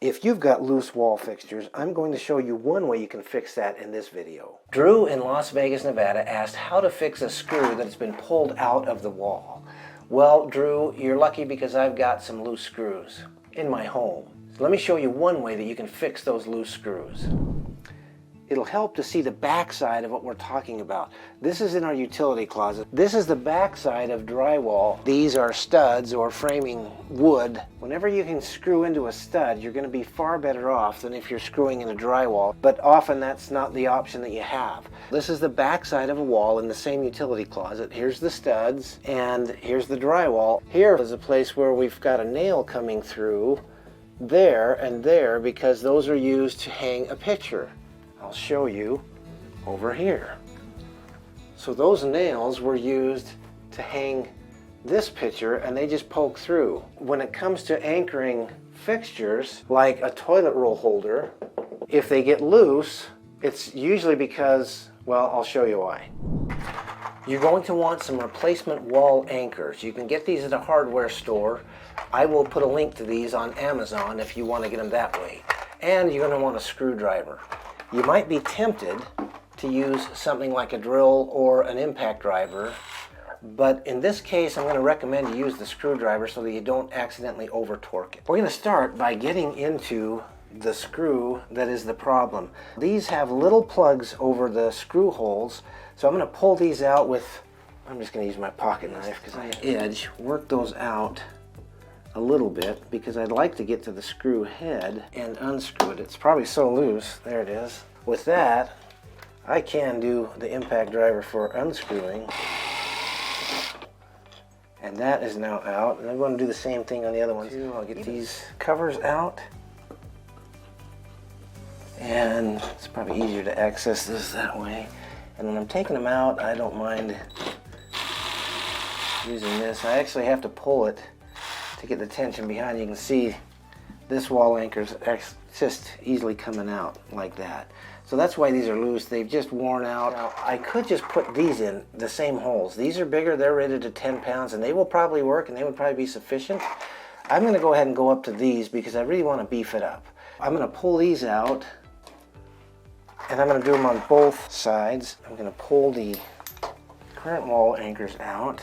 If you've got loose wall fixtures, I'm going to show you one way you can fix that in this video. Drew in Las Vegas, Nevada asked how to fix a screw that's been pulled out of the wall. Well, Drew, you're lucky because I've got some loose screws in my home. So let me show you one way that you can fix those loose screws. It'll help to see the back side of what we're talking about. This is in our utility closet. This is the back side of drywall. These are studs or framing wood. Whenever you can screw into a stud, you're going to be far better off than if you're screwing in a drywall, but often that's not the option that you have. This is the back side of a wall in the same utility closet. Here's the studs and here's the drywall. Here is a place where we've got a nail coming through there and there because those are used to hang a picture. I'll show you over here. So those nails were used to hang this picture and they just poke through. When it comes to anchoring fixtures like a toilet roll holder, if they get loose, it's usually because, well, I'll show you why. You're going to want some replacement wall anchors. You can get these at a hardware store. I will put a link to these on Amazon if you want to get them that way. And you're going to want a screwdriver. You might be tempted to use something like a drill or an impact driver, but in this case I'm going to recommend you use the screwdriver so that you don't accidentally over torque it. We're going to start by getting into the screw that is the problem. These have little plugs over the screw holes, so I'm going to pull these out with, I'm just going to use my pocket knife because I have edge, work those out a little bit because I'd like to get to the screw head and unscrew it. It's probably so loose. There it is. With that, I can do the impact driver for unscrewing. And that is now out. And I'm going to do the same thing on the other one too. I'll get these covers out. And it's probably easier to access this that way. And when I'm taking them out, I don't mind using this. I actually have to pull it to get the tension behind. You can see this wall anchor's just easily coming out like that. So that's why these are loose. They've just worn out. Now, I could just put these in the same holes. These are bigger. They're rated to 10 pounds and they will probably work and they would probably be sufficient. I'm going to go ahead and go up to these because I really want to beef it up. I'm going to pull these out and I'm going to do them on both sides. I'm going to pull the current wall anchors out.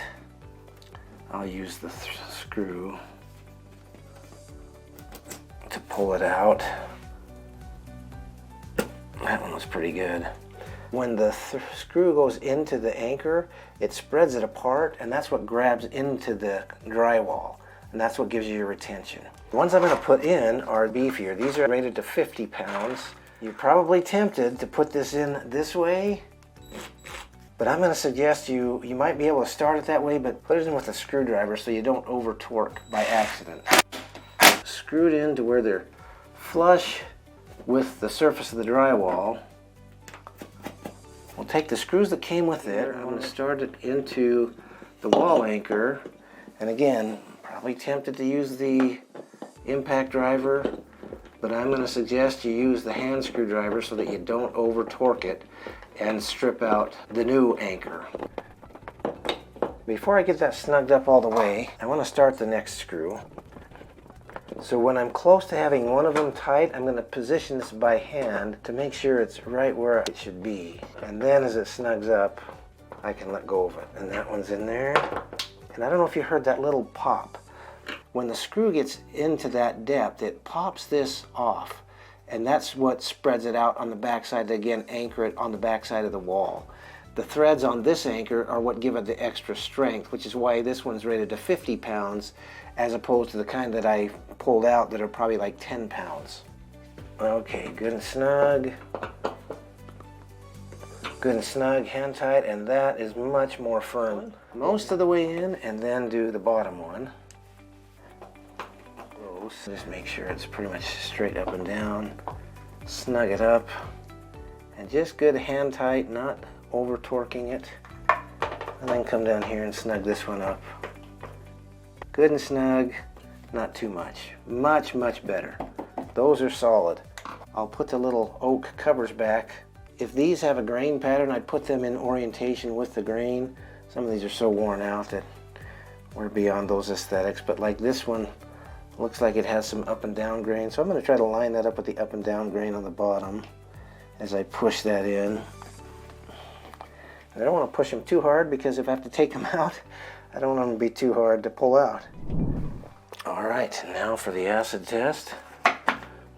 I'll use the screw to pull it out. That one was pretty good. When the screw goes into the anchor, it spreads it apart and that's what grabs into the drywall and that's what gives you your retention. The ones I'm going to put in are beefier. These are rated to 50 pounds. You're probably tempted to put this in this way, but I'm going to suggest you might be able to start it that way, but put it in with a screwdriver so you don't over torque by accident. Screw it in to where they're flush with the surface of the drywall. We'll take the screws that came with it. I'm going to start it into the wall anchor. And again, probably tempted to use the impact driver, but I'm going to suggest you use the hand screwdriver so that you don't over torque it and strip out the new anchor. Before I get that snugged up all the way, I want to start the next screw. So when I'm close to having one of them tight, I'm going to position this by hand to make sure it's right where it should be. And then as it snugs up, I can let go of it. And that one's in there. And I don't know if you heard that little pop. When the screw gets into that depth, it pops this off. And that's what spreads it out on the backside to again anchor it on the backside of the wall. The threads on this anchor are what give it the extra strength, which is why this one's rated to 50 pounds as opposed to the kind that I pulled out that are probably like 10 pounds. Okay, good and snug. Good and snug, hand tight, and that is much more firm. Most of the way in, and then do the bottom one. Just make sure it's pretty much straight up and down. Snug it up. And just good hand tight, not over torquing it. And then come down here and snug this one up. Good and snug, not too much. Much, much better. Those are solid. I'll put the little oak covers back. If these have a grain pattern, I'd put them in orientation with the grain. Some of these are so worn out that we're beyond those aesthetics, but like this one, Looks like it has some up and down grain, so I'm going to try to line that up with the up and down grain on the bottom as I push that in. I don't want to push them too hard because if I have to take them out, I don't want them to be too hard to pull out. All right, now for the acid test.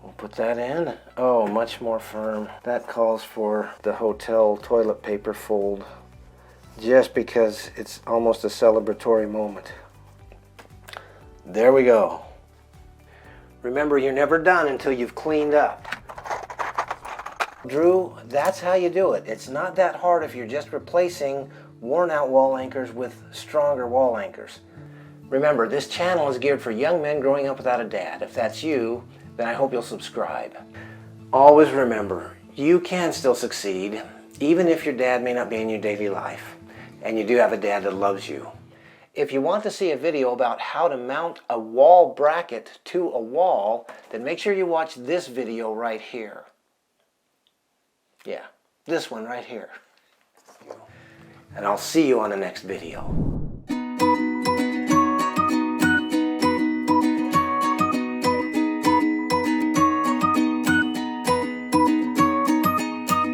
We'll put that in. Oh, much more firm. That calls for the hotel toilet paper fold, just because it's almost a celebratory moment. There we go. Remember, you're never done until you've cleaned up. Drew, that's how you do it. It's not that hard if you're just replacing worn out wall anchors with stronger wall anchors. Remember, this channel is geared for young men growing up without a dad. If that's you, then I hope you'll subscribe. Always remember, you can still succeed, even if your dad may not be in your daily life, and you do have a dad that loves you. If you want to see a video about how to mount a wall bracket to a wall, then make sure you watch this video right here. Yeah, this one right here. And I'll see you on the next video.